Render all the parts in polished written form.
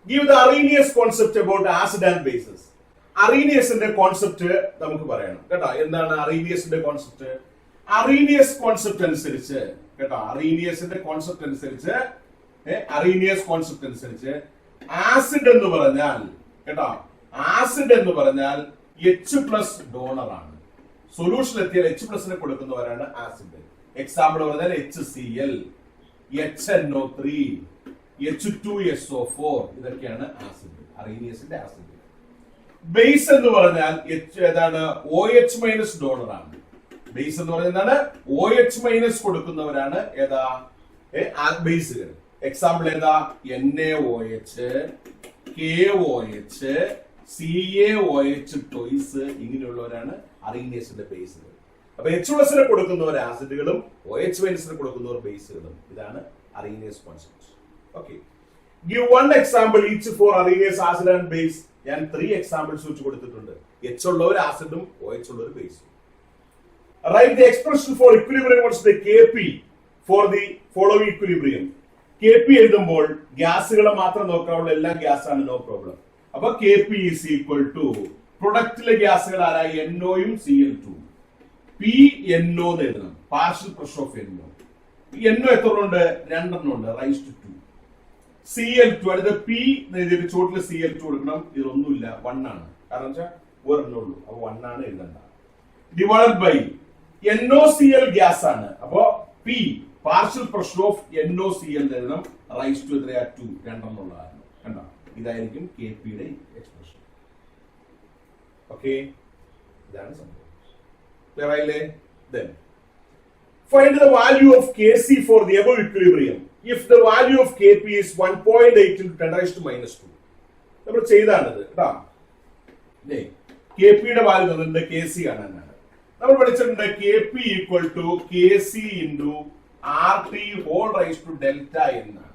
Give the Arrhenius concept about acid and bases. Arrhenius ന്റെ concept നമുക്ക് പറയണം കേട്ടോ. എന്താണ് Arrhenius കോൺസെപ്റ്റ്? Arrhenius കോൺസെപ്റ്റ് അനുസരിച്ച് കേട്ടോ, Arrhenius കോൺസെപ്റ്റ് അനുസരിച്ച് ആസിഡ് എന്ന് പറഞ്ഞാൽ കേട്ടോ, ആസിഡ് എന്ന് പറഞ്ഞാൽ H+ ഡോണർ ആണ്. സൊല്യൂഷൻ എത്തിയാൽ H+ കൊടുക്കുന്നവരാണ് ആസിഡ്. എക്സാമ്പിൾ പറഞ്ഞാൽ HCl, HNO3, H2SO4 ഇതൊക്കെയാണ് ആസിഡ്, Arrhenius ആസിഡ്. ബേസ് എന്ന് പറഞ്ഞാൽ ഏതാണ് OH- ഡോണർ ആണ്. ബേസ് എന്ന് പറഞ്ഞാൽ OH- കൊടുക്കുന്നവരാണ് ഏതാ ബേസുകൾ. എക്സാമ്പിൾ ഏതാ NaOH, KOH, CaOH ടോയ്സ് ഇങ്ങനെയുള്ളവരാണ് Arrhenius ബേസുകൾ. അപ്പൊ H+ കൊടുക്കുന്നവർ ആസിഡുകളും OH- കൊടുക്കുന്നവർ ബേസുകളും. ഇതാണ് Arrhenius concept. Okay, give one example each for Arrhenius acid and base. ഞാൻ 3 എക്സാമ്പിൾസ് വെച്ച് കൊടുത്തിട്ടുണ്ട്. H ഉള്ളവർ ആസിഡും OH ഉള്ളവർ ബേസും. Write the expression for equilibrium. What's the Kp for the following equilibrium? Kp എഴുതുമ്പോൾ ഗ്യാസുകളെ മാത്രം നോക്കാവുള്ള, എല്ലാം ഗ്യാസ് ആണ്, നോ പ്രോബ്ലം. അപ്പൊ Kp is equal to പ്രൊഡക്റ്റിലെ ഗ്യാസുകൾ ആരായി NO യും Cl2. PNO എന്ന് എഴുതണം, partial pressure of NO. NO എത്ര ഉണ്ട്? 2 ഉണ്ട്, റൈസ് ടു 2. Cl2 അടുത്ത P എഴുതിയിട്ട് ചോട്ടില് Cl2 കൊടുക്കണം. ഇതൊന്നുമില്ല, 1 ആണ്, കാരണം വെച്ചാൽ ഒരെണ്ണേ ഉള്ളൂ, അപ്പൊ 1 ആണ് എഴുതണ്ട. ഡിവൈഡഡ് ബൈ NOCl ഗ്യാസ് ആണ്, അപ്പോ P partial pressure of NOCl എഴുതണം, റൈസ് ടു എത്രയാ 2, 2 എന്നുള്ളതാണ്. കണ്ടോ, ഇതായിരിക്കും Kp യുടെ എക്സ്പ്രഷൻ. ഓക്കെ, ഇതാണ് സംഭവം. ക്ലിയർ ആയില്ലേ? Then find the value of Kc for the above equilibrium if the value of Kp is 1.8 into 10⁻². നമ്മൾ ചെയ്താണിത് കേട്ടോ. Kp യുടെ വാല്യൂ തന്നിട്ടുണ്ട്, Kc കാണാനാണ്. നമ്മൾ പഠിച്ചിട്ടുണ്ട് Kp equal to Kc into RT whole raise to delta n ആണ്.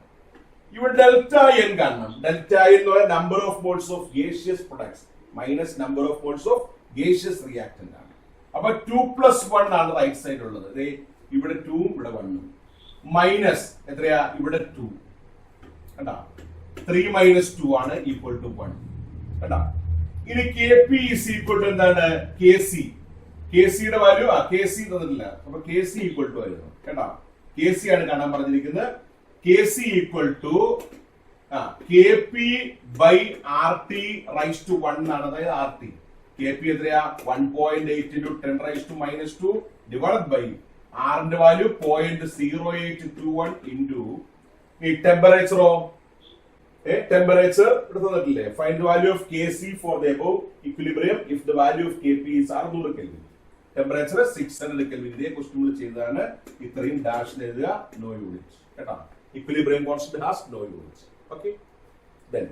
ഇവിടെ delta n കാണണം. ഡെൽറ്റ n എന്ന് പറയുന്നത് number of moles of gaseous products minus number of moles of gaseous reactant ആണ്. അപ്പൊ 2+1 ആണ് റൈറ്റ് സൈഡ് ഉള്ളത്. ഇവിടെ 2 ഇവിടെ 1 മൈനസ് എത്രയാ? ഇവിടെ 2 കണ്ടാ, 3 - 2 ആണ് ഈക്വൽ ടു 1 കണ്ടാ. ഇനി Kp ഈസ് ഈക്വൽ ടു എന്താണ്? Kc. Kc യുടെ വാല്യൂ Kc തന്നിട്ടില്ല, അപ്പൊ Kc ഈക്വൽ ടു ആയിരുന്നു കേട്ടാ. Kc ആണ് കാണാൻ പറഞ്ഞിരിക്കുന്നത്. Kc equal to Kp by RT raise to 1 ആണ്, അതായത് RT. Kp എത്രയാ? 1.8 into 10⁻² ഡിവൈഡഡ് ബൈ R ന്റെ വാല്യൂ 0.0821 into ഈ ടെമ്പറേച്ചറോ ടെമ്പറേച്ചർ ഇവിടെ തന്നിട്ടില്ലേ? Find the value of Kc for the above equilibrium if the value of Kp is 600 kelvin, temperature 600 kelvin. ഇതേ question ചെയ്തതാണ്. ഇത്രയും ഡാഷ് എഴുതുക, നോ യൂണിറ്റ് കേട്ടോ. Equilibrium constant has no unit. Okay, then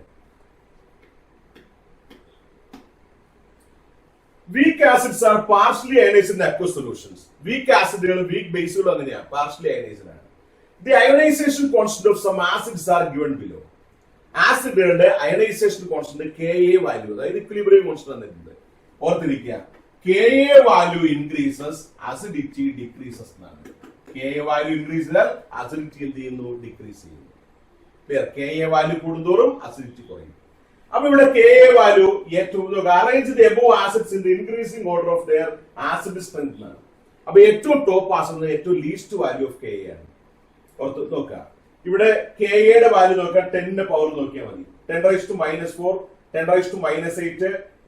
weak acids are partially ionized in aqueous solutions. Weak acids, weak bases അങ്ങനെയാണ്, partially ionized ആണ്. The ionization constant of some acids are given below. ആസിഡുകളുടെ ionization constant Ka value, അതായത് equilibrium constant തന്നിട്ടുണ്ട്. ഓർത്തിരിക്കുക, Ka value increases, acidity decreases എന്നാണ്. Ka value increase ചെയ്താൽ acidity എന്ത് ചെയ്യുന്നു? ഡിക്രീസ് ചെയ്യുന്നു. ക്ലിയർ? Ka വാല്യൂ കൂടുന്തോറും അസിഡിറ്റി കുറയും. അപ്പൊ ഇവിടെ Ka വാല്യൂ ഏറ്റവും arrange the above acids in the increasing order of their acid strength ആണ്. അപ്പൊ ഏറ്റവും ടോപ്പ് ആസിഡ് ഏറ്റവും ലീസ്റ്റ് വാല്യൂ ഓഫ് Ka ആണ്. ഓർത്ത് നോക്കുക, ഇവിടെ Ka യുടെ വാല്യൂ നോക്കുക, 10 പവർ നോക്കിയാൽ മതി. 10⁻⁴, 10⁻⁸,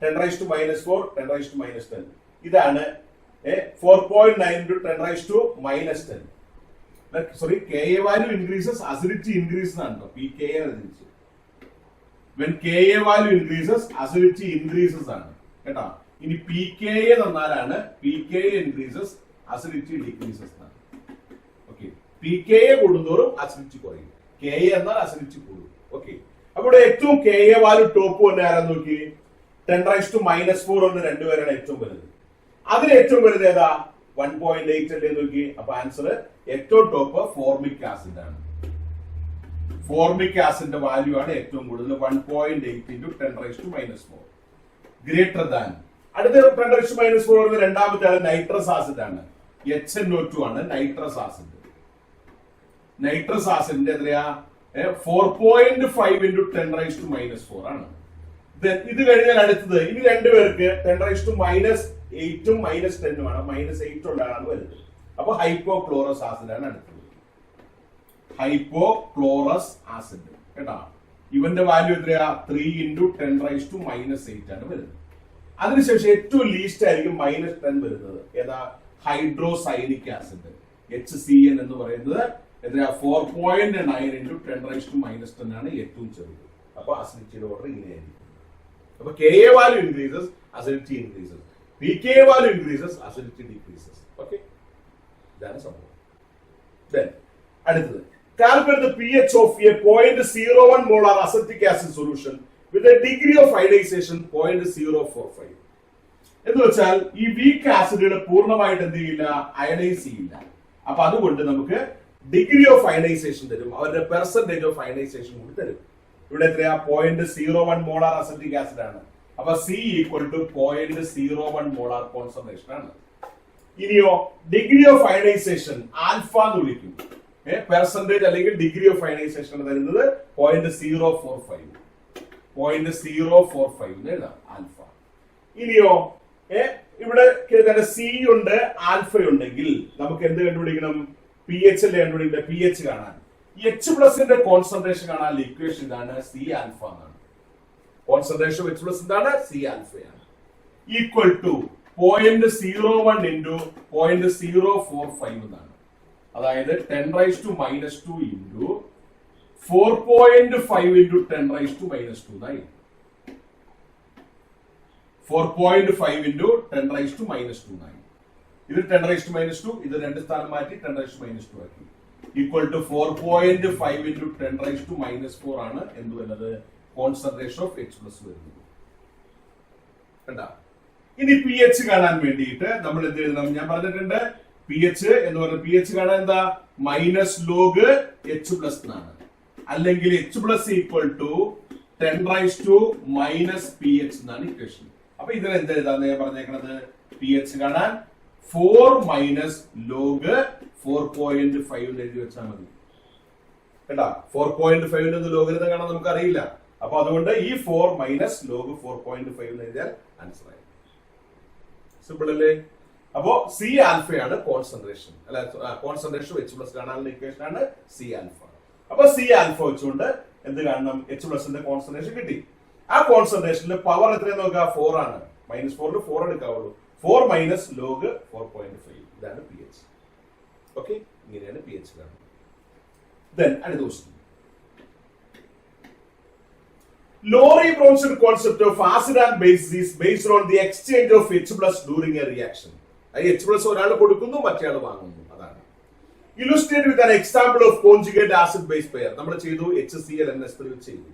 10⁻⁴, 10⁻⁻10. ഇതാണ് 4.9 into 10⁻⁻10. Sorry, Ka value increases, acidity increase ആണ്. pKa അനുസരിച്ച് when Ka value increases, acidity increases ആണ് കേട്ടോ. ഇനി pKa തന്നാലാണ് pKa increases, acidity decreases ആണ്. ഓക്കെ, pKa കൂടുന്തോറും acidity കുറയും. Ka എന്നാൽ acidity കൂടും. ഓക്കെ, അപ്പൊ ഇവിടെ ഏറ്റവും Ka വാല്യൂ ടോപ്പ് തന്നെ ആരാ നോക്കി? 10⁻⁻4 ഒന്ന് 2 പേരാണ് ഏറ്റവും വലുത്. അതിൽ ഏറ്റവും വലുത് ഏതാ? 1.8 അല്ലേ നോക്കി. അപ്പൊ ആൻസർ ഏറ്റവും ടോപ്പ് ഫോർമിക് ആസിഡ് ആണ്. ഫോർമിക് ആസിഡിന്റെ വാല്യൂ ആണ് ഏറ്റവും കൂടുതൽ, 1.8 into 10⁻⁻4 ഗ്രേറ്റർ ദാൻ. അടുത്ത 10⁻⁻4 രണ്ടാമത്തെ ആള് നൈട്രസ് ആസിഡ് ആണ്, HNO2 ആണ് നൈട്രസ് ആസിഡ്. നൈട്രസ് ആസിഡിന്റെ എത്രയാ? 4.5 into 10 raised to minus 4 ആണ്. ഇത് കഴിഞ്ഞാൽ അടുത്തത് ഇനി രണ്ടുപേർക്ക് 10 raised to minus 8 minus 10 ആണ്, -8 ഉണ്ടാണ് വരുന്നത്. അപ്പൊ ഹൈപ്പോക്ലോറസ് ആസിഡ് ആണ് അടുത്തത്. ഹൈപ്പോക്ലോറസ് ആസിഡ് കേട്ടാ, ഇവന്റെ വാല്യൂ എത്രയാ? 3 into 10 raised to minus 8 ആണ് വരുന്നത്. അതിനുശേഷം ഏറ്റവും ലീസ്റ്റ് ആയിരിക്കും -10 വരുന്നത്. ഏതാ? ഹൈഡ്രോസൈനിക് ആസിഡ് HCN എന്ന് പറയുന്നത് എത്രയാ? 4.9 into 10 raised to minus 10 ആണ് ഏറ്റവും ചെറുത്. അപ്പൊ അസിഡിറ്റിയുടെ ഓർഡർ ഇങ്ങനെയായിരിക്കും. അപ്പൊ Ka value increases, acidity increases. pKa value increases, acidity decreases. Okay, ഇതാണ് സംഭവം. Then അടുത്തത്, calculate the pH of a 0.01 molar acetic acid solution with a degree of ionization 0.045. എന്ന് വെച്ചാൽ ഈ വീക്ക് ആസിഡുകൾ പൂർണ്ണമായിട്ട് എന്ത് ചെയ്യില്ല? അയണൈസ് ചെയ്യില്ല. അപ്പൊ അതുകൊണ്ട് നമുക്ക് ഡിഗ്രി ഓഫ് അയണൈസേഷൻ തരും, അവരുടെ പെർസെന്റേജ് ഓഫ് അയണൈസേഷൻ കൂടി തരും. ഇവിടെ എത്രയാ? 0.01 മോളാർ അസറ്റിക് ആസിഡ് ആണ്. അപ്പൊ C equal to 0.01 molar concentration ആണ്. ഇനിയോ ഡിഗ്രി ഓഫ് അയണൈസേഷൻ ആൽഫ എന്ന് വിളിക്കും. പെർസെന്റേജ് അല്ലെങ്കിൽ ഡിഗ്രി ഓഫ് അയണൈസേഷൻ തരുന്നത് 0.045 എന്ന് എഴുതാം, ആൽഫ. ഇനിയോ ഇവിടെ സി ഉണ്ട്, ആൽഫ ഉണ്ടെങ്കിൽ നമുക്ക് എന്ത് കണ്ടുപിടിക്കണം? പി എച്ച് അല്ലേ കണ്ടുപിടിക്കുന്നത്? പി എച്ച് കാണാൻ H+ന്റെ കോൺസെൻട്രേഷൻ കാണാൻ ഇക്വേഷൻ ഇതാണ്, സി ആൽഫ എന്നാണ്. കോൺസെൻട്രേഷൻ H+ എന്താണ്? സി ആൽഫയാണ്. ഈക്വൽ ടു 0.01 into 0.045 എന്നാണ്. അതായത് 10 raised to minus 2 into 4.5 into 10 raised to minus 2 എന്നായി. 4.5 into 10 raised to minus 2 എന്നായി. ഇത് 10 raised to minus 2, ഇത് രണ്ട് സ്ഥാനം മാറ്റി 10 raised to minus 2 ആക്കി. Equal to 4.5 into 10 raised to minus 4 ആണ് എന്ത് വരുന്നത്? കോൺസെൻട്രേഷൻ ഓഫ് H+ വരുന്നത്. കണ്ടാ? ഇനി പി എച്ച് കാണാൻ വേണ്ടിയിട്ട് നമ്മൾ എന്ത് എഴുതണം? ഞാൻ പറഞ്ഞിട്ടുണ്ട് പി എച്ച് എന്ന് പറഞ്ഞ പി എച്ച് കാണാൻ എന്താ? -log H+ എന്നാണ്. അല്ലെങ്കിൽ H+ equal to 10 raised to minus pH എന്നാണ് ഇക്വേഷൻ. അപ്പൊ ഇതിൽ എന്ത് എഴുതാന്ന് ഞാൻ പറഞ്ഞേക്കണത്? പി എച്ച് കാണാൻ 4 log 4.5 എന്ന് എഴുതി വെച്ചാൽ മതി കേട്ടാ. 4.5 ലോഗരിതം കാണാൻ നമുക്ക് അറിയില്ല. അപ്പൊ അതുകൊണ്ട് ഈ 4 log 4.5 എന്ന് എഴുതിയാൽ ആൻസർ ആയി. സിമ്പിൾ അല്ലേ? അപ്പോ സി ആൽഫയാണ് കോൺസെൻട്രേഷൻ, അല്ല കോൺസെൻട്രേഷൻ H+ കാണാനുള്ള ഇക്വേഷൻ ആണ് സി ആൽഫ. അപ്പൊ സി ആൽഫ വെച്ചുകൊണ്ട് എന്ത് കാണണം? H+ന്റെ കോൺസെൻട്രേഷൻ കിട്ടി. ആ കോൺസെൻട്രേഷനിൽ പവർ എത്രയെന്ന് നോക്കുക? 4 ആണ്. -4 4 എടുക്കാവുള്ളൂ. 4 log 4.5 ഇതാണ് പി എച്ച്. ഓക്കെ, ഇങ്ങനെയാണ് പി എച്ച് കാണുന്നത്. അടുത്ത question, Lorentz concept of acid and base is based on the exchange of H+ during a reaction. H+ ഒരാൾ കൊടുക്കുന്നു, മറ്റേയാൾ വാങ്ങുന്നു. അതാണ്. Illustrate with an example of conjugate acid base pair. നമ്മൾ ചെയ്തു HCl NH3 ചെയ്തു.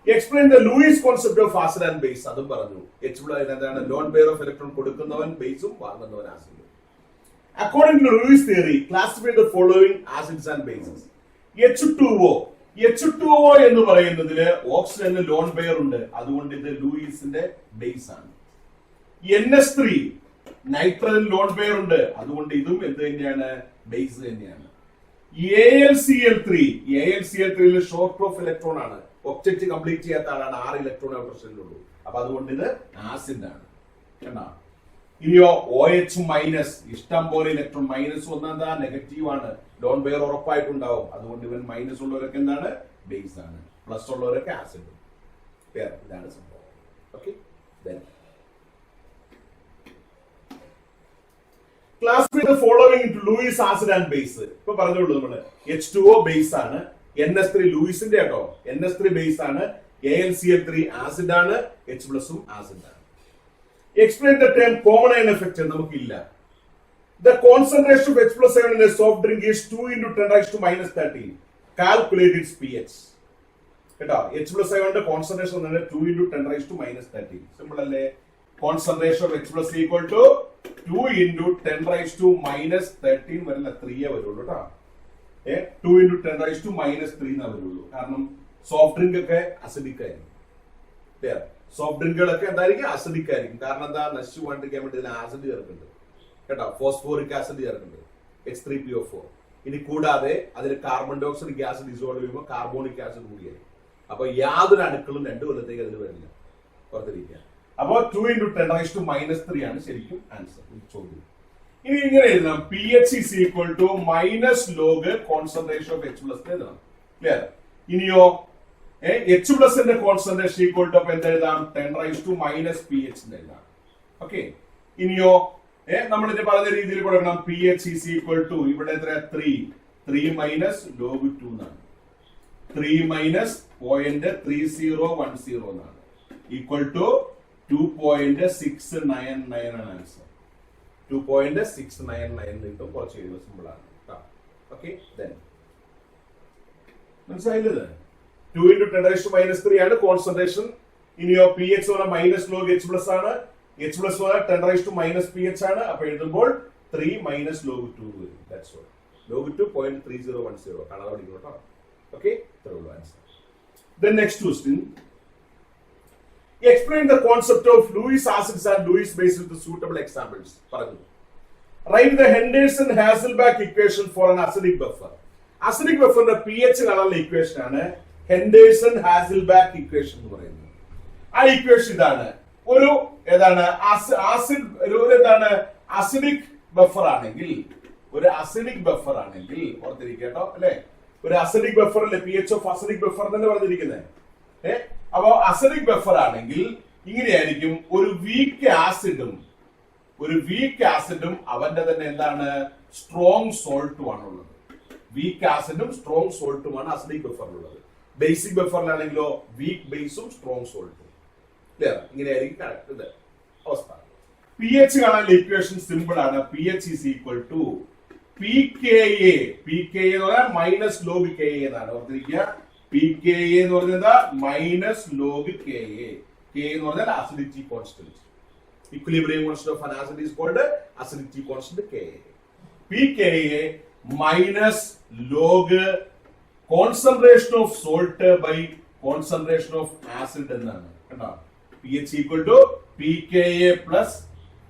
Explain the Lewis concept of acid and base. അതും പറഞ്ഞു. H+ എന്താണ്? ലോൺ പെയർ ഓഫ് ഇലക്ട്രോൺ കൊടുക്കുന്നവൻ ബേസും വാങ്ങുന്നവൻ ആസിഡും. According to Lewis theory, classify the following acids and bases. H2O എന്ന് പറയുന്നതില് ഓക്സിജന് ലോൺ പെയർ ഉണ്ട്, അതുകൊണ്ട് ഇത് ലൂയിസിന്റെ ബേസ് ആണ്. NH3 നൈട്രജൻ ലോൺ പെയർ ഉണ്ട്, അതുകൊണ്ട് ഇതും എന്ത് തന്നെയാണ്? ബേസ് തന്നെയാണ്. AlCl3 ഷോർട്ട് ഓഫ് ഇലക്ട്രോൺ ആണ്, ഒബ്ജക്റ്റ് കംപ്ലീറ്റ് ചെയ്യാത്ത ആളാണ്, 6 ഇലക്ട്രോൺ പ്രശ്നമുള്ളൂ. അപ്പൊ അതുകൊണ്ട് ഇത് ആസിഡ് ആണ്. കണ്ടാ? ഇനിയോ OH- ഇഷ്ടം പോലെ ഇലക്ട്രോൺ, -1 എന്താ? നെഗറ്റീവ് ആണ്, ലോൺ പെയർ ഉറപ്പായിട്ടുണ്ടാവും. അതുകൊണ്ട് ഇവൻ മൈനസ് ഉള്ളവരൊക്കെ എന്താണ്? ബേസ് ആണ്. പ്ലസ് ഉള്ളവരൊക്കെ ആസിഡ് പെയർ. ഇതാണ് സംഭവം. Okay, classify the following into Luis acid and base. ഇപ്പൊ പറഞ്ഞോളൂ നമ്മള് H2O ബേസ് ആണ്, NH3 ലൂയിസിന്റെ കേട്ടോ, NH3 ബേസ് ആണ്, AlCl3 ആസിഡ് ആണ്, H+ ആസിഡ് ആണ്. Explain the term common ion effect. നമുക്കില്ല. The concentration of H+7 in a soft drink is 2 into 10 raised to minus 13. Calculate its pH. കേട്ടോ, H+7 concentration 2 into 10 raised to minus 13. Simple അല്ലേ? Concentration of H+ equal to 2 into 10 raised to minus 13 വരില്ല, 3 വരുള്ളൂ കേട്ടോ. 2 into 10 raised to minus 3 വരുള്ളൂ. കാരണം soft drink ഒക്കെ acidic ആയിരിക്കും. Soft ഡ്രിങ്കുകളൊക്കെ എന്തായിരിക്കും? അസിഡിക് ആയിരിക്കും. കാരണം എന്താ? നശിച്ചു പോകാണ്ടിരിക്കാൻ വേണ്ടി ഇതിൽ ആസിഡ് ചേർക്കുന്നുണ്ട് കേട്ടോ, ഫോസ്ഫോറിക് ആസിഡ് ചേർക്കുന്നുണ്ട്, H3PO4. ഇനി കൂടാതെ അതിൽ carbon dioxide gas dissolve ചെയ്യുമ്പോൾ കാർബോണിക് ആസിഡ് കൂടിയായി. അപ്പൊ യാതൊരു അണുക്കളും 2 കൊല്ലത്തേക്ക് അതിന് വരില്ല, പുറത്തിരിക്കുക. അപ്പൊ 2 × 10⁻³ ആണ് ശരിക്കും ആൻസർ ചോദ്യം. ഇനി ഇങ്ങനെ എഴുതണം, P H is equal to minus log concentration of H plus എഴുതണം. ക്ലിയർ? ഇനിയോ എച്ച് പ്ലസിന്റെ കോൺസെൻട്രേഷൻ ഈക്വൽ ടു അപ്പൊ എന്ത് എഴുതാം? 10⁻⁻ pH എഴുതാം. ഓക്കെ. ഇനിയോ നമ്മൾ ഇത് പറഞ്ഞ രീതിയിൽ കൊടുക്കണം, P H is equal to ഇവിടെ എത്ര 3 മൈനസ് ലോഗ് 2 എന്നാണ്. 3 മൈനസ് 0.3010 എന്നാണ് ഈക്വൽ ടു 2.699 ആണ് ആൻസർ. 2.699 കിട്ടും. കുറച്ച് എഴുതുക, സിമ്പിൾ ആണ്. ഓക്കെ, മനസ്സിലായില്ലേ? 2 × 10⁻³ ആണ് കോൺസെൻട്രേഷൻ. ഇനിയോ P H minus log H plus ആണ്. എച്ച് പ്ലസ് 10⁻⁻pH ആണ്. അപ്പൊ എഴുതുമ്പോൾ 3 മൈനസ് ലോഗ് 2 വരും. That's all. ലോഗ് 2 0.3010 കാണാതെ പഠിക്കണം കേട്ടോ. ഓക്കെ, ഇത്രേ ഉള്ളൂ answer. Then next question. Explain the concept of Lewis acids and Lewis bases with suitable examples. പറഞ്ഞു. Write the Henderson-Hasselbalch equation for an acidic buffer. Acidic buffer ന്റെ pH കാണാനുള്ള equation ആണ് Henderson-Hasselbalch equation എന്ന് പറയുന്നത്. ആ equation ഇതാണ്. ഒരു ഏതാണ് ആസിഡ് ഏതാണ് അസിഡിക് ബഫർ ആണെങ്കിൽ, ഒരു അസിഡിക് ബഫർ ആണെങ്കിൽ ഓർത്തിരിക്കട്ടോ അല്ലെ, ഒരു അസിഡിക് ബഫർ അല്ലെ, P H of acidic buffer തന്നെ പറഞ്ഞിരിക്കുന്നത്. അപ്പോ അസിഡിക് ബഫർ ആണെങ്കിൽ ഇങ്ങനെയായിരിക്കും. ഒരു വീക്ക് ആസിഡും അവന്റെ തന്നെ എന്താണ് സ്ട്രോങ് സോൾട്ടും ആണുള്ളത്. വീക്ക് ആസിഡും സ്ട്രോങ് സോൾട്ടുമാണ് അസിഡിക് ബഫറിലുള്ളത്. ബേസിക് ബഫറിലാണെങ്കിലോ വീക്ക് ബേസും സ്ട്രോങ് സോൾട്ടും. ഇങ്ങനെയായിരിക്കും അവസ്ഥ. പി എച്ച് കാണാനുള്ള ഇക്വേഷൻ സിമ്പിൾ ആണ്. P H is equal to P K A എന്ന് പറഞ്ഞാൽ മൈനസ് ലോഗ് കെ എ എന്നാണ് ഓർത്തിരിക്കുക. പി കെ എ എന്ന് പറഞ്ഞാൽ minus log K A. K എന്ന് പറഞ്ഞാൽ acidity constant. Equilibrium constant of an acid is called acidity constant K A. P K A minus log concentration of salt by concentration of acid എന്നാണ്. കണ്ടോ? pH equal to pKa plus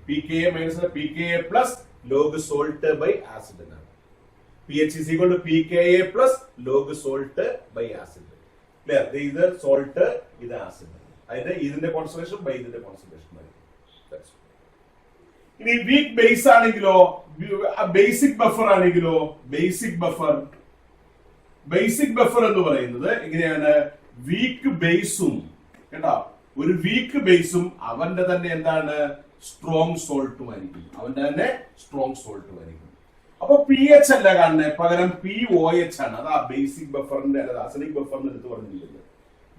pKa minus pKa plus log salt by acid എന്നാണ്. pH is equal to pKa plus log salt by acid. Clear? ഇത് salt, ഇത് acid. അതിന്റെ ഇതിന്റെ concentration by ഇതിന്റെ concentration. ഇനി week base ആണെങ്കിലോ, basic buffer ആണെങ്കിലോ, basic buffer എന്ന് പറയുന്നത് എങ്ങനെയാണ്? വീക്ക് ബേസും കേട്ടോ, ഒരു വീക്ക് ബേസും അവന്റെ തന്നെ എന്താണ് സ്ട്രോങ് സോൾട്ടും ആയിരിക്കും. അപ്പൊ പി എച്ച് അല്ല കാണുന്നത്, പകരം പി ഒ എച്ച് ആണ്. അതാ ബേസിക് ബഫറിന്റെ അസിഡിക് ബഫറിന്റെ എടുത്ത് പറഞ്ഞിരിക്കുന്നത്.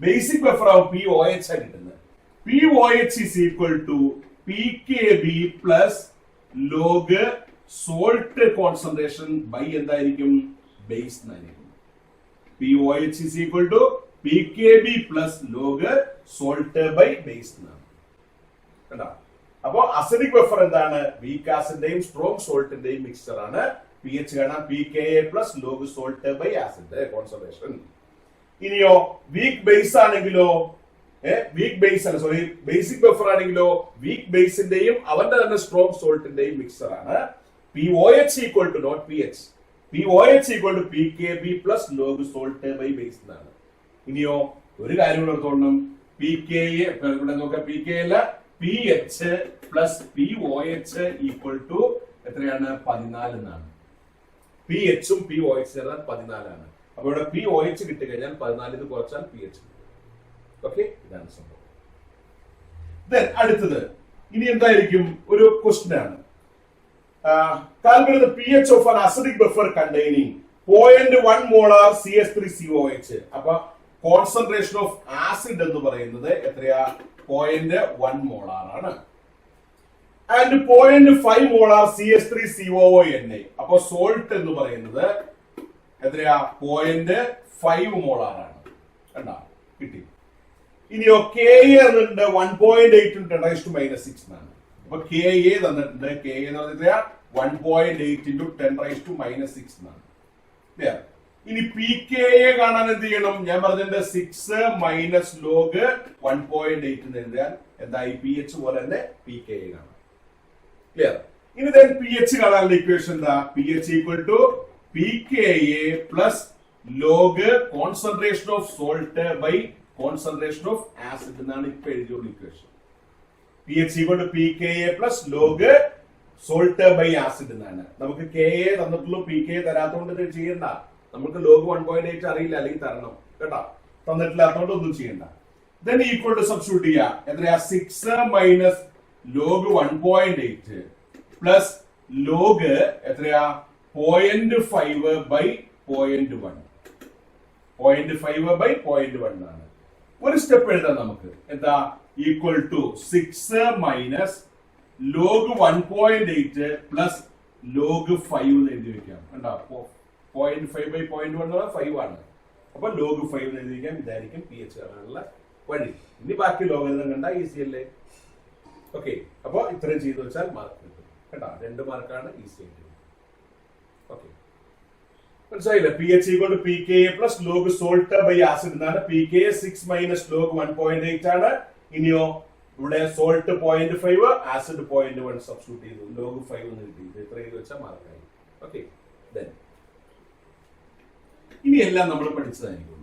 ബേസിക് ബഫർ ആവും പി ഒ എച്ച് ആണ് കിട്ടുന്നത്. P O H is equal to P K B plus log salt concentration by എന്തായിരിക്കും? ബേസ് എന്നായിരിക്കും. പി O H is equal to pKb plus log salt by base എന്നാണ്. കണ്ടോ? അപ്പോ acidic buffer എന്താണ്? Weak ആസിഡിന്റെയും സ്ട്രോങ് സോൾട്ടിന്റെയും മിക്സ്ചർ ആണ്. പി എച്ച് കാണാം pKa plus log salt by acid concentration. ഇനിയോ വീക്ക് ബേസ് ആണെങ്കിലോ, ബേസിക് ബഫർ ആണെങ്കിലോ വീക്ക് ബേസിന്റെയും അവന്റെ തന്നെ സ്ട്രോങ് സോൾട്ടിന്റെയും മിക്സ്ചർ ആണ്. POH equal to not PH. POH equal to pKb plus log salt by base എന്നാണ്. ഇനിയോ ഒരു കാര്യം കൂടെ ഓർത്തോളണം, PKa ഇവിടെ നോക്കാം, PKa അല്ല PH plus POH equal to എത്രയാണ്? 14 എന്നാണ്. PH ഉം POH ചേർന്നാൽ 14 ആണ്. അപ്പൊ ഇവിടെ POH കിട്ടിക്കഴിഞ്ഞാൽ 14 കുറച്ചാൽ PH. ഓക്കെ, ഇതാണ് സംഭവം. അടുത്തത് ഇനി എന്തായിരിക്കും? ഒരു ക്വസ്റ്റ്യൻ ആണ്. Calculate the pH of an acidic buffer containing 0.1 molar CH3COH. അപ്പൊ കോൺസെൻട്രേഷൻ ഓഫ് ആസിഡ് എന്ന് പറയുന്നത് എത്രയാ? 0.1 മോളാർ ആണ്. And 0.5 molar CH3COONA. അപ്പൊ സോൾട്ട് എന്ന് പറയുന്നത് എത്രയാ? 0.5 മോളാർ ആണ്. കണ്ടാ? കിട്ടി. ഇനിയോ Ka തന്നിട്ടുണ്ട് 1.8 × 10⁻⁻6 എന്നാണ്. അപ്പൊ Ka തന്നിട്ടുണ്ട്. Ka എന്ന് പറഞ്ഞാൽ 1.8 × 10⁻⁻6 എന്നാണ്. ഇനി PKa കാണാൻ എന്ത് ചെയ്യണം? ഞാൻ പറഞ്ഞിട്ടുണ്ട് 6 മൈനസ് ലോഗ് 1.8 എന്ന് എഴുതിയാൽ എന്തായി? PH പോലെ തന്നെ PKa കാണാം. ക്ലിയർ? ഇനി PH കാണാനുള്ള ഇക്വേഷൻ എന്താ? PH equal to pKa plus log concentration of salt by concentration of acid എന്നാണ് ഇപ്പൊ എഴുതിയുള്ള equation. pH equal to pKa plus log salt by acid എന്നാണ്. നമുക്ക് Ka തന്നിട്ടുള്ളൂ, pKa തരാത്തോണ്ട് ഇത് ചെയ്യണ്ട. നമുക്ക് log 1.8 അറിയില്ല, അല്ലെങ്കിൽ തരണം കേട്ടോ. തന്നിട്ടില്ലാത്തോണ്ട് ഒന്നും ചെയ്യണ്ട. Then equal to substitute ചെയ്യാ. എത്രയാ? 6 minus log 1.8 plus log എത്രയാ? 0.5 by 0.1. 0.5 by 0.1 ആണ്. ഒരു സ്റ്റെപ്പ് എഴുതാം നമുക്ക്. എന്താ? Equal to 6 minus log 1.8 plus log 5 എന്ന് എഴുതി വെക്കാം. കണ്ടോ? 0.5 by 0.1 5 ആണ്. അപ്പൊ log 5 എന്ന് എഴുതി വെക്കാം. ഇതായിരിക്കും pH കാണാനുള്ള വഴി. ഇനി ബാക്കി ലോഗരിതം കണ്ട ഈസി അല്ലേ? ഓക്കെ, അപ്പൊ ഇത്രയും ചെയ്തു വെച്ചാൽ മാർക്ക് കിട്ടും കേട്ടോ. 2 മാർക്കാണ് ഈസി ആയിട്ട്. ഓക്കെ, മനസ്സിലായില്ലേ? pH equal to pKa plus log salt by acid എന്നാണ്. pKa 6 minus log 1.8 ആണ്. ഇനിയോ ഇവിടെ salt 0.5, acid 0.1 സബ്സ്റ്റിറ്റ്യൂട്ട് ചെയ്തു. log 5 എന്ന് കിട്ടി. ഇത്ര ചെയ്ത് വെച്ചാൽ മാർക്കായി. ഓക്കെ, ഇനി എല്ലാം നമ്മൾ പഠിച്ചതായിരിക്കും.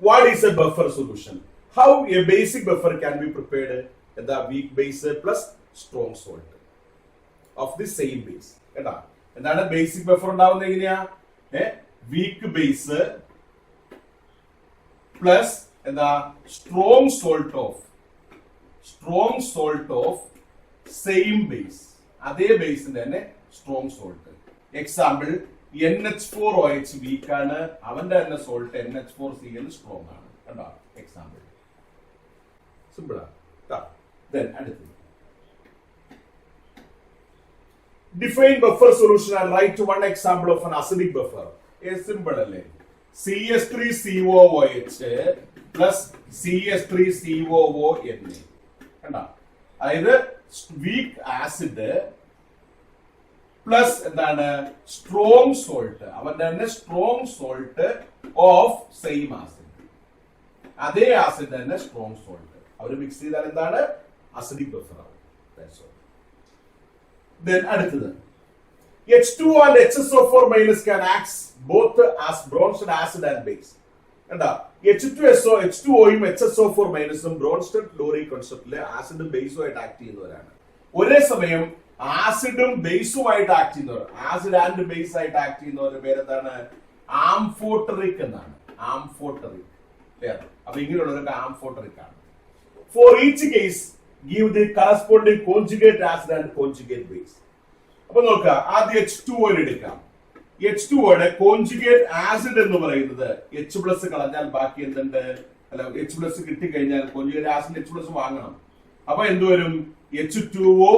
What is a buffer solution? How a basic buffer can be prepared? The weak base plus strong salt of the same base. കേട്ടാ, എന്താണ് ബേസിക് ബഫർ ഉണ്ടാവുന്നത്? എങ്ങനെയാ? വീക്ക് ബേസ് പ്ലസ് എന്താ strong salt of same base. അതേ ബേസിന്റെ തന്നെ strong salt. Example NH4OH week ആണ്, അവന്റെ തന്നെ സോൾട്ട് NH4Cl സ്ട്രോങ് ആണ്. കണ്ടോ? എക്സാമ്പിൾ സിമ്പിൾ ആണ്. അടുത്തത് define buffer solution and write one example of an acidic buffer. Simple അല്ലേ? CH3COOH plus CH3COONA. കണ്ടോ? അതായത് വീക്ക് ആസിഡ് പ്ലസ് എന്താണ് സ്ട്രോങ് സോൾട്ട്, അവന്റെ തന്നെ strong salt of same acid. അതേ ആസിഡ് തന്നെ സ്ട്രോങ് സോൾട്ട് അവര് മിക്സ് ചെയ്താൽ എന്താണ്? അസിഡിക് ബഫർ ആവും. അടുത്തത് H2O and HSO4 minus can act both as Bronsted acid and base. കണ്ടാ? H2SO, H2Oയും HSO4 മൈനസും ബ്രോൺസ്റ്റഡ് ലോറി കോൺസെപ്റ്റിലെ ആസിഡും ബേസും ആയിട്ട് ആക്ട് ചെയ്യുന്നവരാണ്. ഒരേ സമയം ആസിഡും ബേസുമായിട്ട് ആക്ട് ചെയ്യുന്നവർ, ആസിഡ് ആൻഡ് ബേസ് ആയിട്ട് ആക്ട് ചെയ്യുന്നവരുടെ പേരെന്താണ്? ആംഫോട്ടറിക് എന്നാണ്. ആംഫോട്ടറിക്. അപ്പൊ ഇങ്ങനെയുള്ളവരൊക്കെ ആംഫോട്ടറിക് ആണ്. For each case, give the corresponding conjugate acid and conjugate base. അപ്പൊ നോക്കുക, ആദ്യം H2O എടുക്കാം. H2Oയുടെ കോൺജുഗേറ്റ് ആസിഡ് എന്ന് പറയുന്നത് H+ കളഞ്ഞാൽ ബാക്കി എന്തുണ്ട്? അല്ല, H+ കിട്ടിക്കഴിഞ്ഞാൽ കോൺജുഗേറ്റ് ആസിഡ് H+ വാങ്ങണം. അപ്പൊ എന്ത് വരും? H2O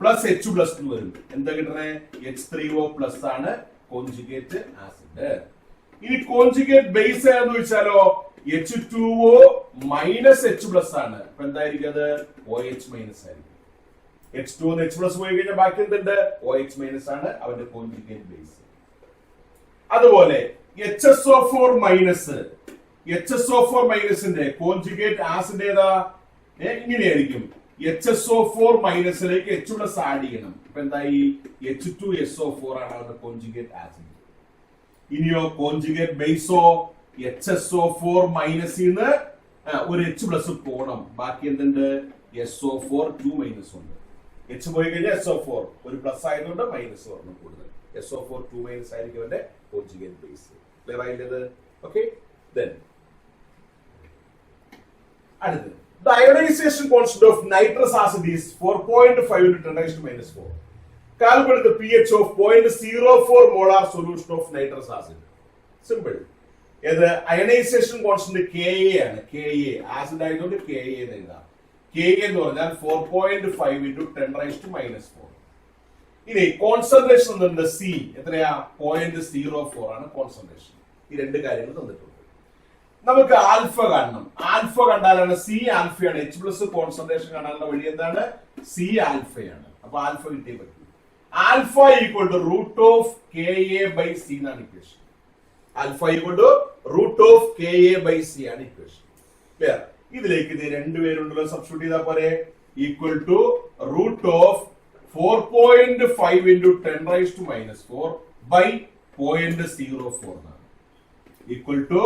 പ്ലസ് H+ എന്ന് വരും. എന്താ കിട്ടണേ? H3O പ്ലസ് ആണ് കോൺജുഗേറ്റ് ആസിഡ്. ഇനി കോൺജുഗേറ്റ് ബേസ് ഏതെന്ന് ചോദിച്ചാലോ H2O മൈനസ് H+ ആണ്. അപ്പൊ എന്തായിരിക്കും അത്? OH മൈനസ് ആയിരിക്കും. H2O H+ പോയി കഴിഞ്ഞാൽ ബാക്കി എന്തുണ്ട്? OH മൈനസ് ആണ് അവന്റെ കോൺജുഗേറ്റ് ബേസ്. അതുപോലെ HSO4 മൈനസിന്റെ കോൺജുഗേറ്റ് ആസിഡ് ഏതാ? ഇങ്ങനെയായിരിക്കും. HSO4 മൈനസിലേക്ക് H+ ആഡ് ചെയ്യണം. അപ്പൊ എന്തായി? H2SO4 ആണ് അവന്റെ കോൺജുഗേറ്റ് ആസിഡ്. ഇനിയോ കോൺജുഗേറ്റ് ബേസോ HSO4 മൈനസിന്ന് ഒരു H+ പോണം. ബാക്കി എന്തുണ്ട്? SO4 2 മൈനസ് ഉണ്ട്. H പോയി കഴിഞ്ഞാൽ SO4 ഒരു പ്ലസ് ആയതുകൊണ്ട് മൈനസ് വരണം കൂടുതൽ. SO4 2 മൈനസ് ആയിരിക്കും അവന്റെ കോൺജുഗേറ്റ് ബേസ്. ക്ലിയർ ആയില്ലേ? ഓക്കെ, അടുത്ത് the ionization constant of nitrous acid is 4.5 into 10 raised to minus 4. Calculate the pH of 0.04 molar solution of nitrous acid. Simple. ഇത് അയണൈസേഷൻ കോൺസ്റ്റന്റ് Ka ആണ്. Ka acid ആയതുകൊണ്ട് Ka എന്ന് എഴുതാം. Ka എന്ന് പറഞ്ഞാൽ 4.5 into 10 raised to minus 4. ഇനി concentration എന്തുണ്ട്? C എത്രയാ? 0.04 ആണ് കോൺസെൻട്രേഷൻ. ഈ രണ്ട് കാര്യങ്ങൾ തന്നിട്ടുണ്ട്. നമുക്ക് ആൽഫ കാണണം. ആൽഫ കണ്ടാലാണ് C ആൽഫയാണ്. H+ കോൺസെൻട്രേഷൻ കാണാനുള്ള വഴി എന്താണ്? C ആൽഫയാണ്. അപ്പൊ ആൽഫ കിട്ടിയേ പറ്റും. Alpha equal to root of Ka/C എന്നാണ് equation. Alpha equal to root of Ka/C ആണ് ഇക്വേഷൻ. ക്ലിയർ? ഇതിലേക്ക് ഇത് രണ്ടുപേരുണ്ടല്ലോ, സബ്സ്റ്റിറ്റ്യൂട്ട് ചെയ്താൽ പോരെ. Equal to root of 4.5 into 10 raised to minus 4 by 0.04 equal to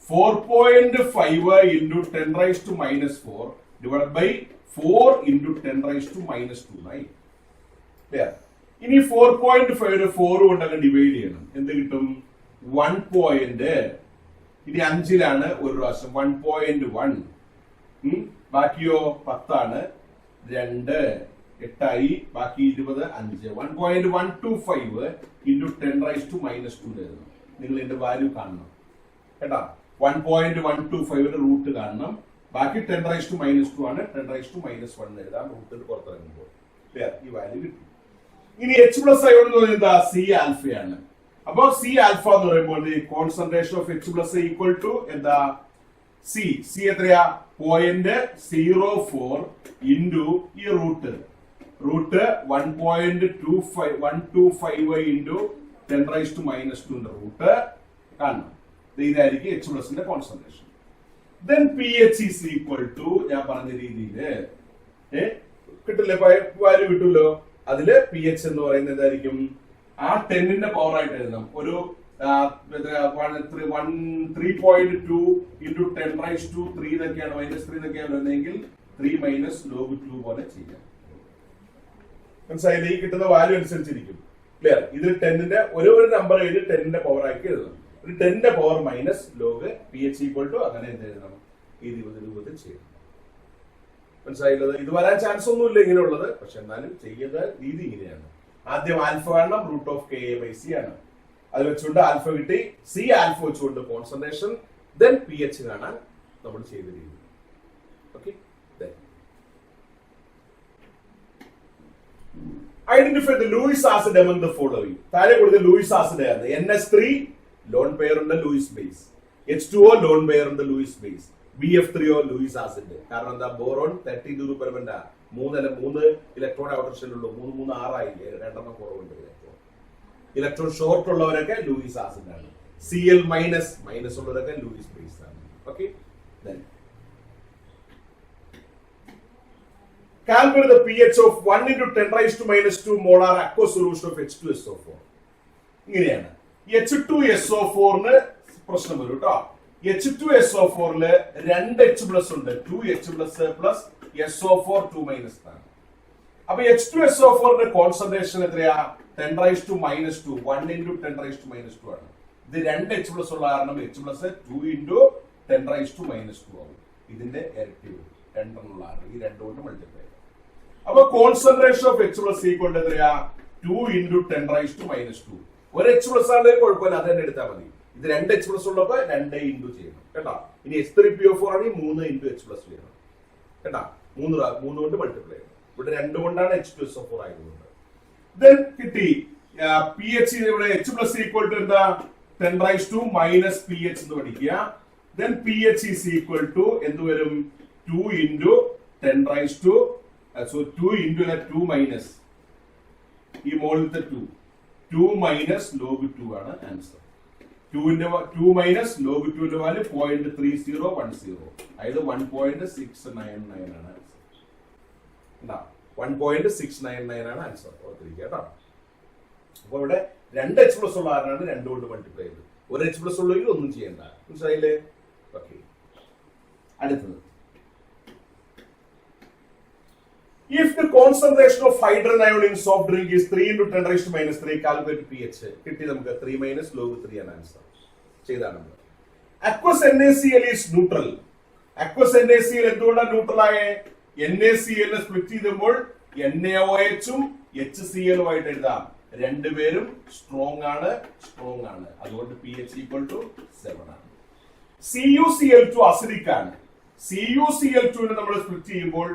4.5 into 10 raised to minus 4 divided by 4 into 10 raised to minus 2. Right? There. ഇനി 4.5 4 കൊണ്ടൊക്കെ divide ചെയ്യണം. എന്ത് കിട്ടും? 1 പോയിന്റ്. ഇനി 5ലാണ് ഒരു പ്രാവശ്യം 1.1. ബാക്കിയോ 10 ആണ്. 2 8 ബാക്കി 20 5. 1.125 into 10 raised to minus 2 എഴുതണം. നിങ്ങൾ ഇതിന്റെ വാല്യൂ കാണണം കേട്ടാ. 1.125 റൂട്ട് കാണണം. ബാക്കി 10 raised to minus 2 ആണ്. 10 raised to minus 1 എഴുതാം റൂട്ടിൽ പുറത്തിറങ്ങുമ്പോൾ. ഈ വാല്യൂ കിട്ടും. ഇനി H പ്ലസ് ഐ എന്ന് പറയുന്നത് സി ആൽഫയാണ്. അപ്പൊ സി ആൽഫ എന്ന് പറയുമ്പോൾ concentration of H plus equal to എന്താ? സി എത്രയാ? 0.04 ഇൻറ്റു ഈ root 1.125 into 10 raised to minus 2 root കാണണം. ഇതായിരിക്കും H പ്ലസിന്റെ concentration. Then pH is equal to ഞാൻ പറഞ്ഞ രീതിയില് കിട്ടില്ലേ? വാല്യൂ കിട്ടുമല്ലോ. അതില് pH എന്ന് പറയുന്നത് എന്തായിരിക്കും? ആ 10ന്റെ പവർ ആയിട്ട് എഴുതാം. ഒരു 3.2 into 10 raised to 3 എന്നൊക്കെയാണ് -3 എന്നൊക്കെയാണ് വരുന്നതെങ്കിൽ 3 minus log 2 പോലെ ചെയ്യാം. മനസ്സിലായില്ലേ? ഈ കിട്ടുന്ന വാല്യൂ അനുസരിച്ചിരിക്കും. ക്ലിയർ? ഇത് 10ന്റെ ഒരു നമ്പർ എഴുതി 10ന്റെ പവർ ആക്കി എഴുതണം. ഒരു 10ന്റെ power minus log pH equal to അങ്ങനെ എന്ത് എഴുതണം? 20 രൂപത്തിൽ ചെയ്യണം. മനസ്സിലായില്ലത്? ഇത് വരാൻ ചാൻസ് ഒന്നുമില്ല ഇങ്ങനെയുള്ളത്. പക്ഷെ എന്നാലും ചെയ്യുന്ന രീതി ഇങ്ങനെയാണ്. ആദ്യം ആൽഫ കാണണം. റൂട്ട് ഓഫ് KA/C ആണ്. അത് വെച്ചുകൊണ്ട് ആൽഫ കിട്ടി. സി ആൽഫ വെച്ചുകൊണ്ട് കോൺസെൻട്രേഷൻ. ദെൻ pH കാണാൻ നമ്മൾ ചെയ്ത രീതി. Okay. Identify the Lewis acid among the following. താഴെ കൊടുത്ത ലൂയിസ് ആസിഡ് ആണ്. NH3 ലോൺ പെയർ ഉണ്ട് Lewis base. H2O lone pair ഉണ്ട് Lewis base. BF3O Lewis acid. കാരണം എന്താ? ബോറോൺ 30 ദൂരപരമല്ല. 3 ഇലക്ട്രോൺ ഔട്ടർ ഷെല്ലുള്ളൂ. 3 3 6 ആയില്ലേ? 2 കുറവുണ്ട് ഇലക്ട്രോൺ. ഇലക്ട്രോൺ ഷോർട്ട് ഉള്ളവരൊക്കെ ലൂയിസ് ആസിഡ് ആണ്. Cl മൈനസ് ഉള്ളവരൊക്കെ ലൂയിസ് ബേസ് ആണ്. Okay. Calculate the pH of 1 into 10 raised to minus 2 molar aqueous solution of H2SO4. ഇങ്ങനെയാണ്. H2SO4 പ്രശ്നം വരും കേട്ടോ. H2SO4 2 H പ്ലസ് ഉണ്ട്. 2 H plus plus SO4 2 minus ആണ്. അപ്പൊ H2SO4 കോൺസെൻട്രേഷൻ എത്രയാ? 10 raised to minus 2. 1 into 10 raised to minus 2 ആണ്. ഇത് 2 H പ്ലസ് ഉള്ള കാരണം H plus 2 into 10 raised to minus 2 ആവും. ഇതിന്റെ ഇരട്ടി വരും. 2 ഉള്ള ഈ 2 കൊണ്ട് മൾട്ടിപ്ലൈ. അപ്പൊ concentration of H plus equal എത്രയാ? 2 into 10 raised to minus 2. ഒരു H പ്ലസ് ആണെങ്കിൽ കുഴപ്പമില്ല, അത് തന്നെ എടുത്താൽ മതി. ഇത് 2 H പ്ലസ് ഉള്ളപ്പോ 2 ഇൻറ്റു ചെയ്യണം കേട്ടോ. ഇനി H3PO4 ആണെങ്കിൽ 3 into H പ്ലസ് ചെയ്യണം കേട്ടാ. 3 കൊണ്ട് മൾട്ടിപ്ലൈ ചെയ്യണം. ഇവിടെ 2 കൊണ്ടാണ് H2SO4 ആയതുകൊണ്ട്. ദെൻ കിട്ടി pH. ഇവിടെ H പ്ലസ് ഈക്വൽ ടു എന്താ? 10 raised to minus pH എന്ന് പഠിക്കുക. Then pH is equal to എന്ത് വരും? 2 into 10 raised to 2 into 2 minus ഈ മോളിലത്തെ 2 minus log 2 ആണ് ആൻസർ. 2 minus log 2 ന്റെ വാല്യൂ 0.3010. അതായത് 1.699 ആണ് ആൻസർ. 1.699 ആണ് ആൻസർ. ഓർത്തിരിക്കുക കേട്ടോ. അപ്പൊ ഇവിടെ 2 H പ്ലസ് ഉള്ള ആരാണ് 2 കൊണ്ട് മൾട്ടിപ്ലൈ ചെയ്ത്. ഒരു H പ്ലസ് ഉള്ളെങ്കിൽ ഒന്നും ചെയ്യണ്ട. മനസ്സിലായില്ലേ? ഓക്കെ. അടുത്തത്, if the concentration of hydrogen ion in soft drink is 3 into 10 raised to minus 3, calculate pH. കിട്ടി നമുക്ക് 3 minus log 3 ആണ് ആൻസർ. ചെയ്താണ് നമ്മൾ. Aqueous NaCl is neutral. Aqueous NaCl എന്തുകൊണ്ടാണ് ന്യൂട്രൽ ആയേ? NaCl സ്പ്ലിറ്റ് ചെയ്യുമ്പോൾ NaOH ഉം HCl ആയിട്ട് എഴുതാം. രണ്ടുപേരും സ്ട്രോങ് ആണ്. അതുകൊണ്ട് pH equal to 7 ആണ്. CuCl2 അസിഡിക് ആണ്. CuCl2 നെ നമ്മൾ സ്പ്ലിറ്റ് ചെയ്യുമ്പോൾ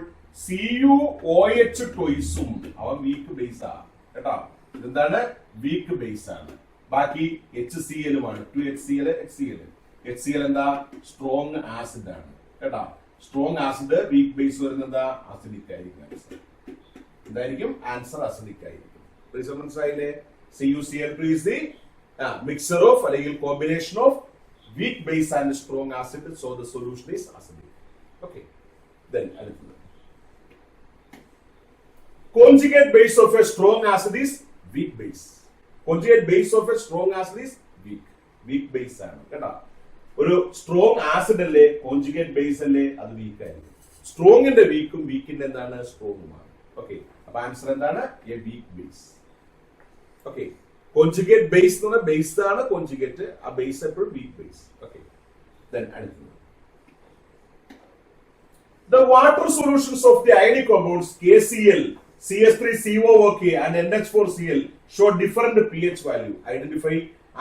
CuOH ട്വൈസും അവൻ വീക്ക് ബേസ് ആണ് കേട്ടോ. ഇതെന്താണ്? വീക്ക് ബേസ് ആണ്. ബാക്കി HCl ആണ്. 2HCl HCl എന്താ? സ്ട്രോങ് ആസിഡ് ആണ് കേട്ടോ. സ്ട്രോങ് ആസിഡ് വീക്ക് ബേസ് വരുന്നത് എന്താ? അസിഡിക് ആയിരിക്കും ആൻസർ. എന്തായിരിക്കും ആൻസർ? അസിഡിക് ആയിരിക്കും. മനസ്സിലായില്ലേ? CuCl2 is the mixture of അല്ലെങ്കിൽ combination of weak base and strong acid, so the solution is acidic. Okay, then conjugate base of a strong acid is weak base. Conjugate base of A strong acid is weak base ആണ് കേട്ടോ. ഒരു strong acid അല്ലേ conjugate base അല്ലേ, അത് week ആയിരിക്കും. സ്ട്രോങ്ങിന്റെ വീക്കും വീക്കിന്റെ എന്താണ് സ്ട്രോങ്ങുമാണ്. Okay, അപ്പൊ answer എന്താണ്? A weak base. Okay, conjugate base എന്ന് പറഞ്ഞാൽ ബേസ് ആണ് കോൺജുഗേറ്റ്, ആ ബേസ് എപ്പോഴും വീക്ക് ബേസ്. ഓക്കെ, ദെൻ അടുത്തത് the water solutions of the ionic compounds KCl, CH3COOK and NH4Cl show different pH value. Identify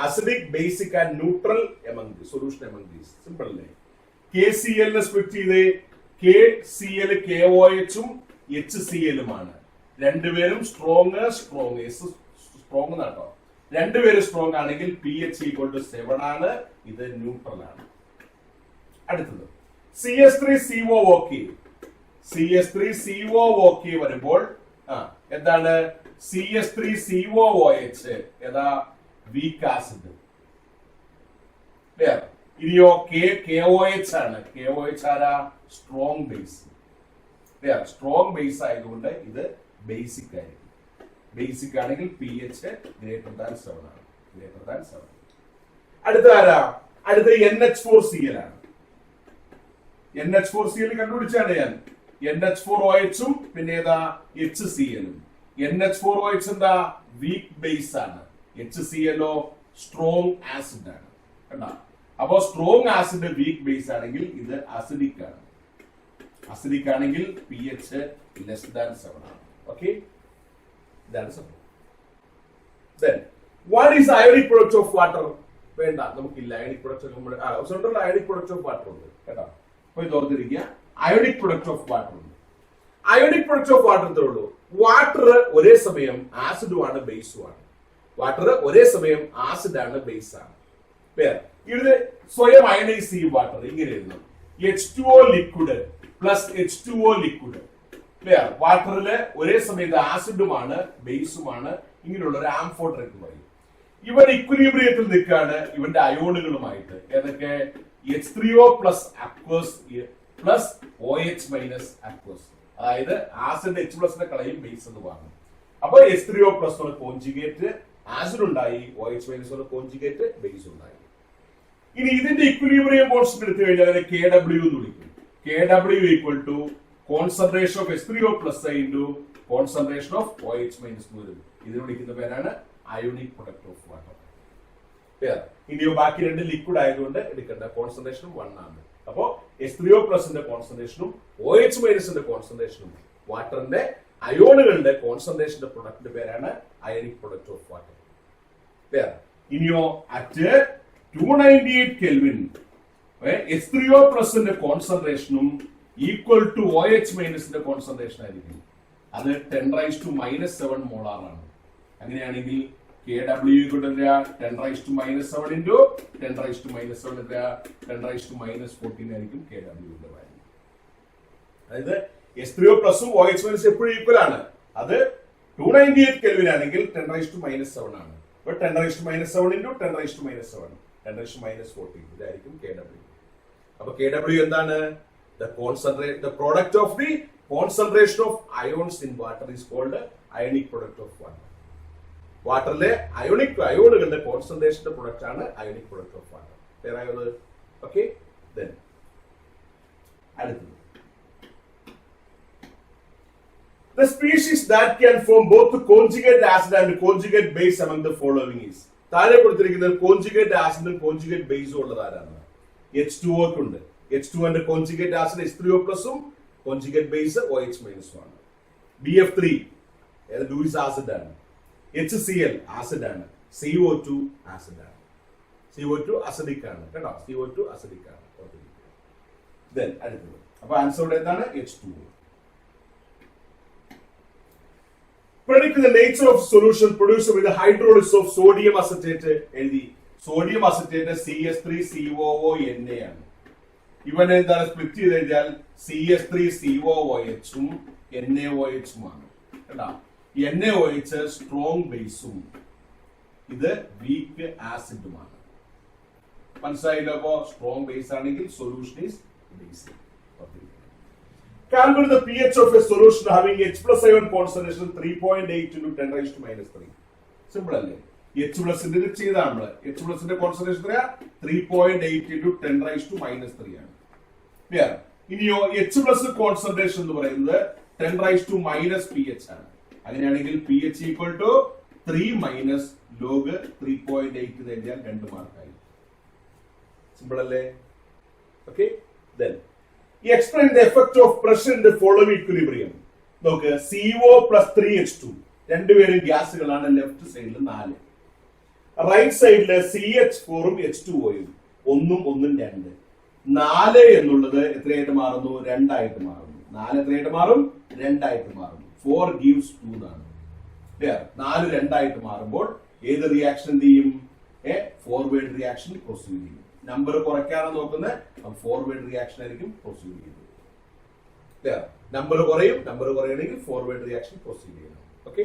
acidic, basic and neutral among the solution among these. Simple അല്ലേ? KCl നെ split ചെയ്ത് KCl KOH ഉം HCl ഉമാണ്. രണ്ടുപേരും strong എന്നാട്ടോ. രണ്ടുപേരും strong ആണെങ്കിൽ pH equal to 7 ആണ്. ഇത് neutral ആണ്. അടുത്തത് CH3COOK വരുമ്പോൾ എന്താണ്? CH3COOH ഏതാ? Weak acid. ഇനിയോ KOH ആണ്. KOH ആരാ? Strong base. സ്ട്രോങ് ബേസ് ആയതുകൊണ്ട് ഇത് ബേസിക് ആയിരിക്കും. ബേസിക് ആണെങ്കിൽ pH ഗ്രേറ്റർ ദാൻ 7 ആണ്. അടുത്ത ആരാ? അടുത്ത NH4Cl ആണ്. NH4Cl കണ്ടുപിടിച്ചാണ് ഞാൻ. NH4OH ഉം പിന്നെ ഏതാ? HCl ഉം. NH4OH എന്താ? വീക്ക് ബേസ് ആണ്. HCl സ്ട്രോങ് ആസിഡ് ആണ്. കണ്ടാ? അപ്പോ സ്ട്രോങ് ആസിഡ് വീക്ക് ബേസ് ആണെങ്കിൽ ഇത് അസിഡിക് ആണ്. അസിഡിക് ആണെങ്കിൽ pH ലെസ് ദാൻ 7 ആണ്. ഓക്കെ, ഇതാണ് സംഭവം. Then what is ionic product of water? വേണ്ട, നമുക്കില്ല ionic product. Ionic product of water ഉണ്ട് കേട്ടോ. പോയി തോർത്തിരിക്കുക. അയോണിക് പ്രൊഡക്റ്റ് ഓഫ് വാട്ടർ ഉണ്ട്. അയോണിക് പ്രൊഡക്റ്റ് ഓഫ് വാട്ടർ എത്രേ ഉള്ളൂ? വാട്ടർ ഒരേ സമയം ആസിഡും ആണ് ബേസും ആണ്. വാട്ടർ ഒരേ സമയം ആസിഡ് ആണ് ബേസ് ആണ്. ഇത് സ്വയം അയണൈസ് ചെയ്യും വാട്ടർ. ഇങ്ങനെ എഴുതുന്നു: H2O liquid plus H2O liquid. വാട്ടറില് ഒരേ സമയത്ത് ആസിഡുമാണ് ബേസുമാണ്. ഇങ്ങനെയുള്ള ഒരു ആംഫോട്ടറിക് പറയും. ഇവൻ ഇക്വിലിബ്രിയത്തിൽ നിൽക്കാണ് ഇവന്റെ അയോണുകളുമായിട്ട്. ഏതൊക്കെ? H3O plus aqueous plus OH minus aqueous. അതായത് ആസിഡ് H പ്ലസിന്റെ കളയും ബേസ് എന്ന് പറഞ്ഞു. അപ്പൊ H3O പ്ലസ് കോൺജുഗേറ്റ് ആസിഡ് ഉണ്ടായി, OH മൈനസ് കോൺജുഗേറ്റ് ബേസ് ഉണ്ടായി. ഇനി ഇതിന്റെ ഇക്വിലിബ്രിയം കോൺസ്റ്റന്റ് എടുത്തു കഴിഞ്ഞാൽ അതിനെ KW എന്ന് വിളിക്കും. KW equal to concentration of H3O plus into concentration of OH minus വരും. ഇതിന് വിളിക്കുന്ന പേരാണ് അയോണിക് പ്രൊഡക്റ്റ് ഓഫ് വാട്ടർ. ഇനിയോ ബാക്കി രണ്ട് ലിക്വിഡ് ആയതുകൊണ്ട് എടുക്കേണ്ട കോൺസെൻട്രേഷനും 1 ആണ്. അപ്പോ H3O പ്ലസിന്റെ കോൺസെൻട്രേഷനും OH മൈനസിന്റെ കോൺസെൻട്രേഷനും വാട്ടറിന്റെ അയോണുകളുടെ കോൺസെൻട്രേഷന്റെ പ്രൊഡക്റ്റിന്റെ പേരാണ് അയോണിക് പ്രൊഡക്റ്റ് ഓഫ് വാട്ടർ. ഇനിയോ അറ്റ് 298 കെൽവിൻ H3O പ്ലസിന്റെ കോൺസെൻട്രേഷനും ഈക്വൽ ടു OH മൈനസിന്റെ കോൺസെൻട്രേഷൻ ആയിരിക്കും. അത് 10⁻⁻7 മോളാർ ആണ്. അങ്ങനെയാണെങ്കിൽ KW equal to 10⁻⁻7 into 10⁻⁻7 10⁻⁻14 ആയിരിക്കും KW യുടെ വാല്യൂ. അതായത് H3O പ്ലസും OH മൈനസ് എപ്പോഴും ഈക്വൽ ആണ്. അത് 298 കെൽവിൻ ആണെങ്കിൽ 10⁻⁻7 ആണ്. അപ്പൊ 10⁻⁻7 into 10⁻⁻7 10⁻⁻14 ഇതായിരിക്കും KW. അപ്പൊ KW എന്താണ്? The product of the concentration of ions in water is called ionic product of water. വാട്ടറിലെ അയോണുകളുടെ കോൺസെൻട്രേഷന്റെ പ്രൊഡക്റ്റ് ആണ് ionic product of water. Clear ആയത്? ഓക്കെ, ദെൻ അടുത്തത് the species that can form both conjugate acid and conjugate base among the following is. താഴെ കൊടുത്തിരിക്കുന്നത് conjugate ആസിഡും conjugate ബേസും ഉള്ളത് ആരാണ്? H2O ഉണ്ട്. H2O ന്റെ കോൺജുഗേറ്റ് ആസിഡ് H3O പ്ലസും കോൺജുഗേറ്റ് ബേസ് OH മൈനസും ആണ്. BF3 ലൂയിസ് ആസിഡ് ആണ്. HCl ആസിഡ് ആണ്. CO2 ആസിഡ് ആണ്. CO2 അസിഡിക് ആണ് കേട്ടോ. CO2 അസിഡിക് ആണ്. ദെൻ അടുത്തത്. അപ്പൊ ആൻസർ എന്താണ്? H2O. Predict the nature of solution produced with the hydrolysis of sodium acetate എഴുതി. സോഡിയം അസറ്റേറ്റ് CH3COONA ആണ്. ഇവൻ എന്താണ് സ്പ്ലിറ്റ് ചെയ്ത് കഴിഞ്ഞാൽ CH3COOH ഉം NaOH ഉം ആണ് കേട്ടോ. NaOH സ്ട്രോങ് ബേസും ഇത് വീക്ക് ആസിഡുമാണ്. മനസ്സിലായില്ലോ? അപ്പോ സ്ട്രോങ് ബേസ് ആണെങ്കിൽ solution is basic. Calculate the pH of a solution having H plus ion concentration 3.8 into 10⁻⁻3. Simple അല്ലേ? എച്ച് പ്ലസിന്റെ ചെയ്താണ് നമ്മള്. എച്ച് പ്ലസിന്റെ കോൺസെൻട്രേഷൻ എത്രയാ? 3.8 into 10⁻³ ആണ്. ക്ലിയർ? ഇനിയോ എച്ച് പ്ലസ് കോൺസെൻട്രേഷൻ എന്ന് പറയുന്നത് 10⁻⁻pH ആണ്. അങ്ങനെയാണെങ്കിൽ P H equal to 3 minus log 3.8 എഴുതിയാൽ 2 മാർക്കായി. സിമ്പിൾ അല്ലേ? Okay. Then explain the effect of pressure in the following equilibrium. നോക്ക്, CO plus 3H2 രണ്ടുപേരും ഗ്യാസുകളാണ്. ലെഫ്റ്റ് സൈഡിൽ 4, റൈറ്റ് സൈഡില് CH4ഉം H2Oയും 1ഉം 1ഉം 2. 4 എന്നുള്ളത് എത്രയായിട്ട് മാറുന്നു? 2 ആയിട്ട് മാറുന്നു. 4 എത്രയായിട്ട് മാറും? 2 ആയിട്ട് മാറുന്നു. 4 gives 2 എന്നാണ്. 4 2 ആയിട്ട് മാറുമ്പോൾ ഏത് റിയാക്ഷൻ എന്ത് ചെയ്യും? ഫോർവേഡ് റിയാക്ഷൻ പ്രൊസീഡ് ചെയ്യും. നമ്പർ കുറയ്ക്കാതെ നോക്കുന്നത് ഫോർവേഡ് റിയാക്ഷൻ ആയിരിക്കും പ്രൊസീഡ് ചെയ്യുന്നത്. നമ്പർ കുറയും, നമ്പർ കുറയണമെങ്കിൽ ഫോർവേഡ് റിയാക്ഷൻ പ്രൊസീഡ് ചെയ്യണം. ഓക്കെ.